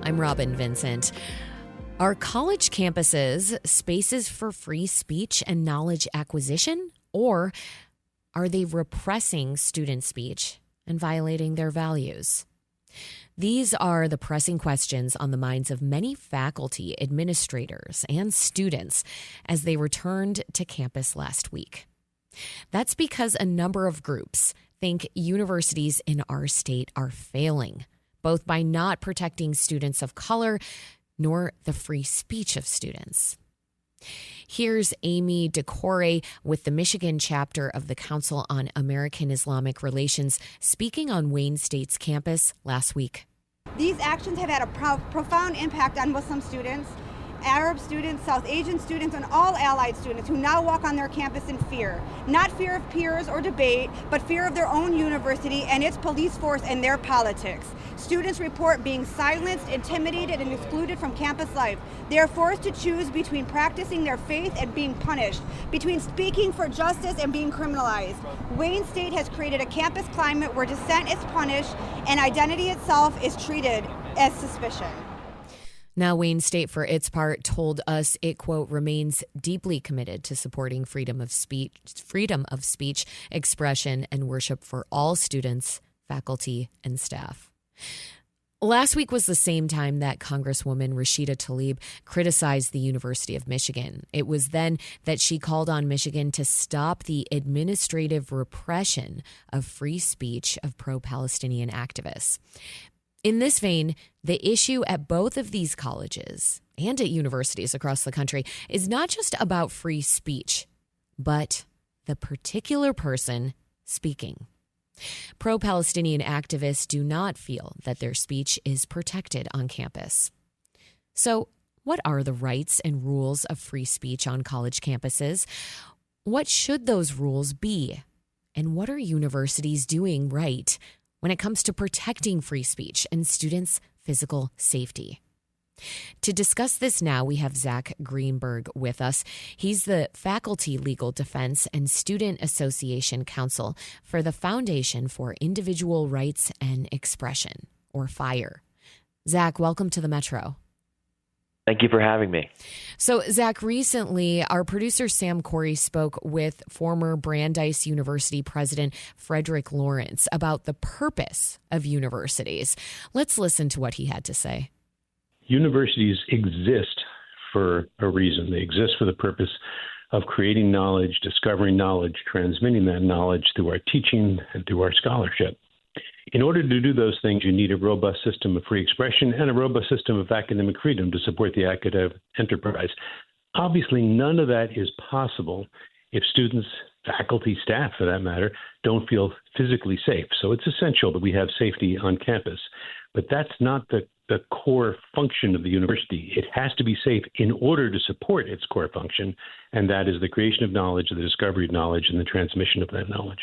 I'm Robin Vincent. Are college campuses spaces for free speech and knowledge acquisition, or are they repressing student speech and violating their values? These are the pressing questions on the minds of many faculty, administrators, and students as they returned to campus last week. That's because a number of groups think universities in our state are failing, both by not protecting students of color nor the free speech of students. Here's Amy DeCore with the Michigan chapter of the Council on American Islamic Relations speaking on Wayne State's campus last week. These actions have had a profound impact on Muslim students, Arab students, South Asian students, and all allied students who now walk on their campus in fear. Not fear of peers or debate, but fear of their own university and its police force and their politics. Students report being silenced, intimidated, and excluded from campus life. They are forced to choose between practicing their faith and being punished, between speaking for justice and being criminalized. Wayne State has created a campus climate where dissent is punished and identity itself is treated as suspicion. Now, Wayne State, for its part, told us it, quote, remains deeply committed to supporting freedom of speech, expression, and worship for all students, faculty, and staff. Last week was the same time that Congresswoman Rashida Tlaib criticized the University of Michigan. It was then that she called on Michigan to stop the administrative repression of free speech of pro-Palestinian activists. In this vein, the issue at both of these colleges and at universities across the country is not just about free speech, but the particular person speaking. Pro-Palestinian activists do not feel that their speech is protected on campus. So, what are the rights and rules of free speech on college campuses? What should those rules be? And what are universities doing right when it comes to protecting free speech and students' physical safety? To discuss this now, we have Zach Greenberg with us. He's the Faculty Legal Defense and Student Association Counsel for the Foundation for Individual Rights and Expression, or FIRE. Zach, welcome to the Metro. Thank you for having me. So, Zach, recently, our producer Sam Corey spoke with former Brandeis University President Frederick Lawrence about the purpose of universities. Let's listen to what he had to say. Universities exist for a reason. They exist for the purpose of creating knowledge, discovering knowledge, transmitting that knowledge through our teaching and through our scholarship. In order to do those things, you need a robust system of free expression and a robust system of academic freedom to support the academic enterprise. Obviously, none of that is possible if students, faculty, staff, for that matter, don't feel physically safe. So it's essential that we have safety on campus. But that's not the core function of the university. It has to be safe in order to support its core function, and that is the creation of knowledge, the discovery of knowledge, and the transmission of that knowledge.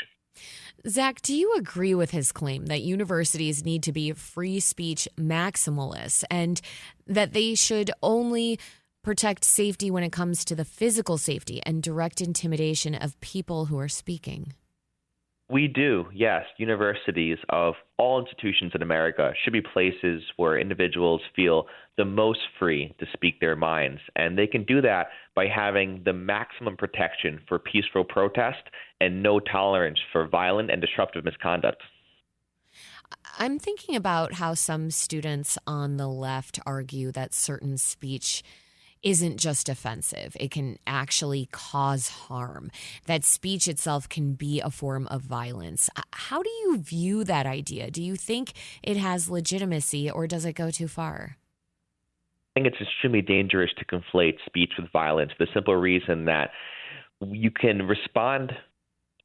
Zach, do you agree with his claim that universities need to be free speech maximalists and that they should only protect safety when it comes to the physical safety and direct intimidation of people who are speaking? We do, yes. Universities of all institutions in America should be places where individuals feel the most free to speak their minds. And they can do that by having the maximum protection for peaceful protest and no tolerance for violent and disruptive misconduct. I'm thinking about how some students on the left argue that certain speech isn't just offensive. It can actually cause harm, that speech itself can be a form of violence. How do you view that idea? Do you think it has legitimacy, or does it go too far? I think it's extremely dangerous to conflate speech with violence for the simple reason that you can respond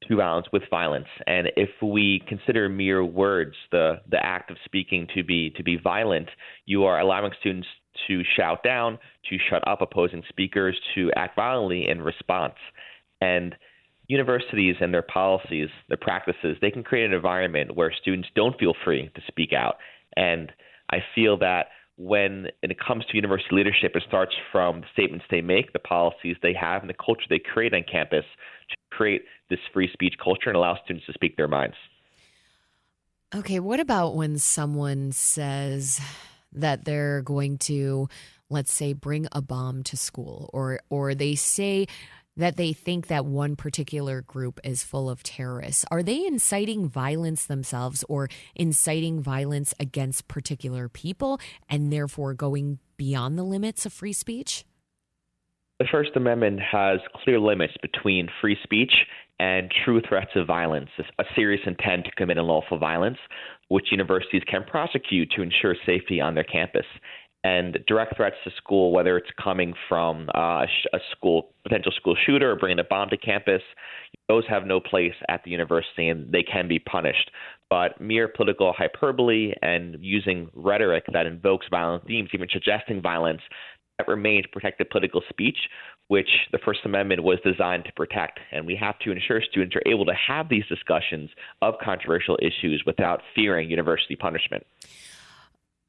to violence with violence. And if we consider mere words, the act of speaking to be violent, you are allowing students to shout down, to shut up opposing speakers, to act violently in response. And universities and their policies, their practices, they can create an environment where students don't feel free to speak out. And I feel that when it comes to university leadership, it starts from the statements they make, the policies they have, and the culture they create on campus to create this free speech culture and allow students to speak their minds. Okay, what about when someone says that they're going to, let's say, bring a bomb to school, or they say that they think that one particular group is full of terrorists, are they inciting violence themselves or inciting violence against particular people and therefore going beyond the limits of free speech? The First Amendment has clear limits between free speech and true threats of violence, a serious intent to commit unlawful violence, which universities can prosecute to ensure safety on their campus. And direct threats to school, whether it's coming from a potential school shooter or bringing a bomb to campus, those have no place at the university and they can be punished. But mere political hyperbole and using rhetoric that invokes violent themes, even suggesting violence, that remains protected political speech, which the First Amendment was designed to protect. And we have to ensure students are able to have these discussions of controversial issues without fearing university punishment.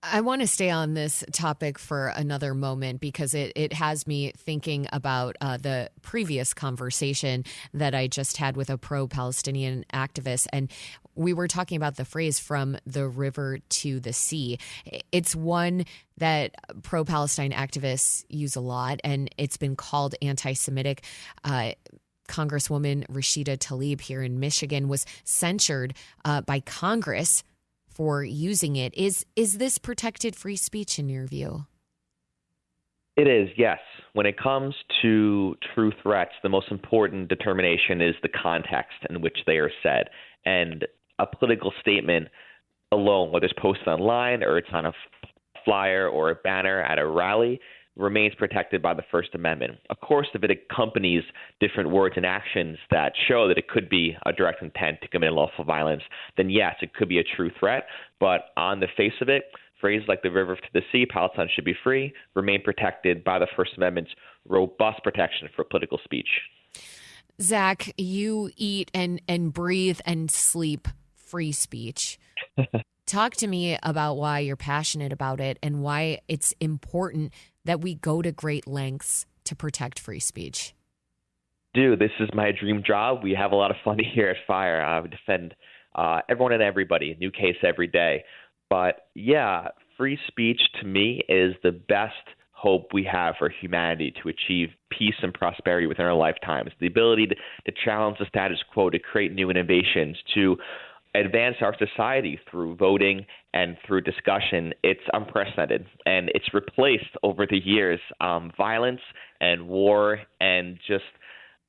I want to stay on this topic for another moment because it has me thinking about the previous conversation that I just had with a pro-Palestinian activist. And we were talking about the phrase "from the river to the sea." It's one that pro-Palestine activists use a lot, and it's been called anti-Semitic. Congresswoman Rashida Tlaib here in Michigan was censured by Congress for using it. Is this protected free speech in your view? It is, yes. When it comes to true threats, the most important determination is the context in which they are said. And a political statement alone, whether it's posted online or it's on a flyer or a banner at a rally, remains protected by the First Amendment. Of course, if it accompanies different words and actions that show that it could be a direct intent to commit unlawful violence, then yes, it could be a true threat. But on the face of it, phrases like the river to the sea, Palestine should be free, remain protected by the First Amendment's robust protection for political speech. Zach, you eat and breathe and sleep free speech. Talk to me about why you're passionate about it and why it's important that we go to great lengths to protect free speech. Dude, this is my dream job. We have a lot of fun here at FIRE. We defend everyone and everybody, new case every day. But yeah, free speech to me is the best hope we have for humanity to achieve peace and prosperity within our lifetimes. The ability to challenge the status quo, to create new innovations, to advance our society through voting and through discussion, it's unprecedented. And it's replaced over the years violence and war and just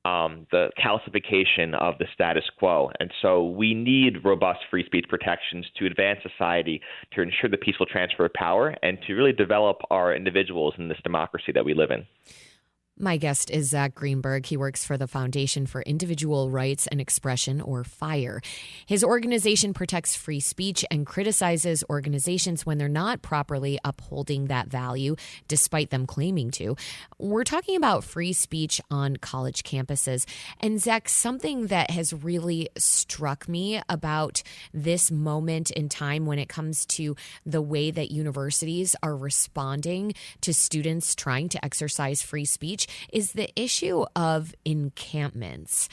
the calcification of the status quo. And so we need robust free speech protections to advance society, to ensure the peaceful transfer of power, and to really develop our individuals in this democracy that we live in. My guest is Zach Greenberg. He works for the Foundation for Individual Rights and Expression, or FIRE. His organization protects free speech and criticizes organizations when they're not properly upholding that value, despite them claiming to. We're talking about free speech on college campuses. And Zach, something that has really struck me about this moment in time when it comes to the way that universities are responding to students trying to exercise free speech is the issue of encampments.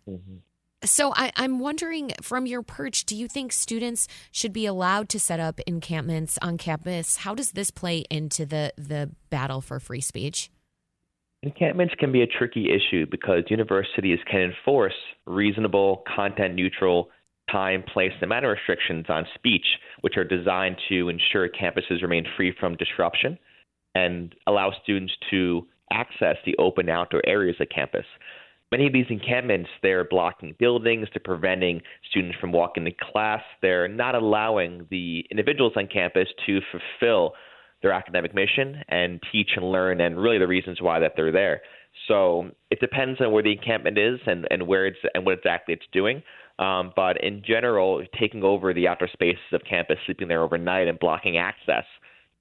Mm-hmm. So I'm wondering, from your perch, do you think students should be allowed to set up encampments on campus? How does this play into the battle for free speech? Encampments can be a tricky issue because universities can enforce reasonable, content-neutral time, place, and manner restrictions on speech, which are designed to ensure campuses remain free from disruption and allow students to access the open outdoor areas of campus. Many of these encampments, they're blocking buildings, they're preventing students from walking to class, they're not allowing the individuals on campus to fulfill their academic mission and teach and learn, and really the reasons why that they're there. So it depends on where the encampment is and where it's and what exactly it's doing. But in general, taking over the outdoor spaces of campus, sleeping there overnight, and blocking access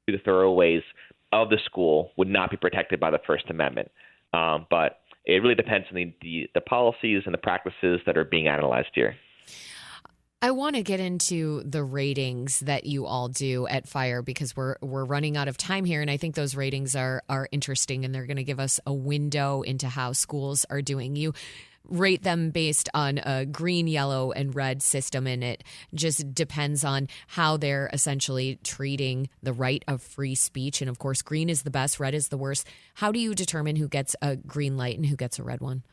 to the thoroughways of the school would not be protected by the First Amendment. But it really depends on the policies and the practices that are being analyzed here. I want to get into the ratings that you all do at FIRE because we're running out of time here, and I think those ratings are interesting, and they're going to give us a window into how schools are doing. You rate them based on a green, yellow, and red system, and it just depends on how they're essentially treating the right of free speech. And of course, green is the best, red is the worst. How do you determine who gets a green light and who gets a red one?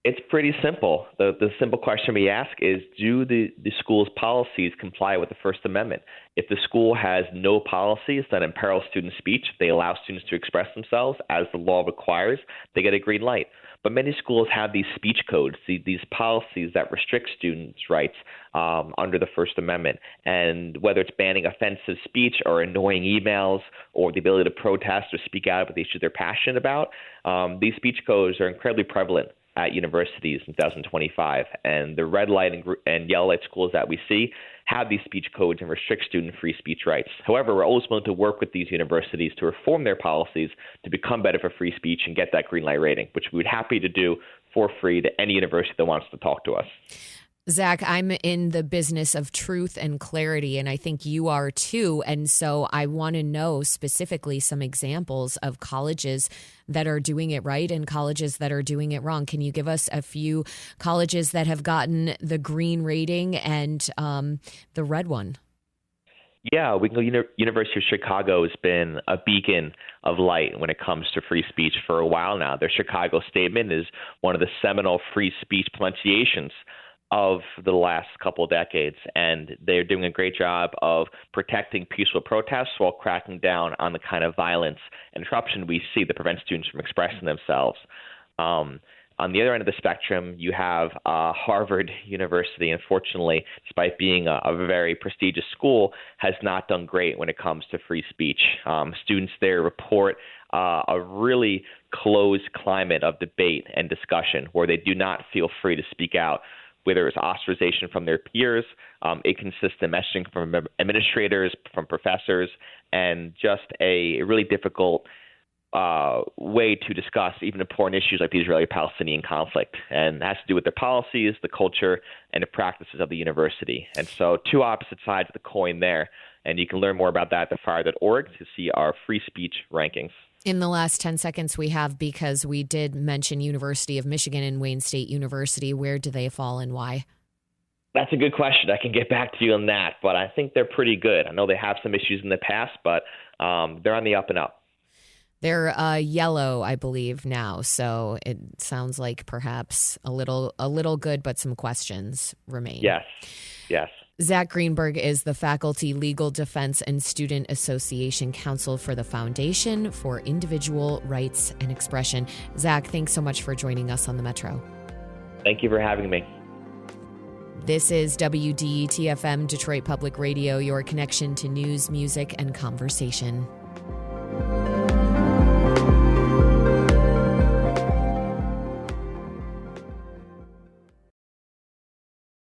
It's pretty simple. The simple question we ask is, do the school's policies comply with the First Amendment? If the school has no policies that imperil student speech, they allow students to express themselves as the law requires, they get a green light. But many schools have these speech codes, these policies that restrict students' rights under the First Amendment. And whether it's banning offensive speech or annoying emails or the ability to protest or speak out about the issues they're passionate about, these speech codes are incredibly prevalent at universities in 2025. And the red light and yellow light schools that we see have these speech codes and restrict student free speech rights. However, we're always willing to work with these universities to reform their policies to become better for free speech and get that green light rating, which we would happy to do for free to any university that wants to talk to us. Zach, I'm in the business of truth and clarity, and I think you are too. And so I want to know specifically some examples of colleges that are doing it right and colleges that are doing it wrong. Can you give us a few colleges that have gotten the green rating and the red one? Yeah, we can go. University of Chicago has been a beacon of light when it comes to free speech for a while now. Their Chicago statement is one of the seminal free speech pronunciations of the last couple of decades, and they're doing a great job of protecting peaceful protests while cracking down on the kind of violence and disruption we see that prevents students from expressing themselves. On the other end of the spectrum, you have Harvard University, unfortunately, despite being a very prestigious school, has not done great when it comes to free speech. Students there report a really closed climate of debate and discussion where they do not feel free to speak out, whether it's ostracization from their peers, inconsistent messaging from administrators, from professors, and just a really difficult way to discuss even important issues like the Israeli-Palestinian conflict. And that has to do with their policies, the culture, and the practices of the university. And so two opposite sides of the coin there. And you can learn more about that at thefire.org to see our free speech rankings. In the last 10 seconds we have, because we did mention University of Michigan and Wayne State University, where do they fall and why? That's a good question. I can get back to you on that, but I think they're pretty good. I know they have some issues in the past, but they're on the up and up. They're yellow, I believe, now, so it sounds like perhaps a little good, but some questions remain. Yes. Zach Greenberg is the Faculty Legal Defense and Student Association Counsel for the Foundation for Individual Rights and Expression. Zach, thanks so much for joining us on the Metro. Thank you for having me. This is WDET-FM, Detroit Public Radio, your connection to news, music, and conversation.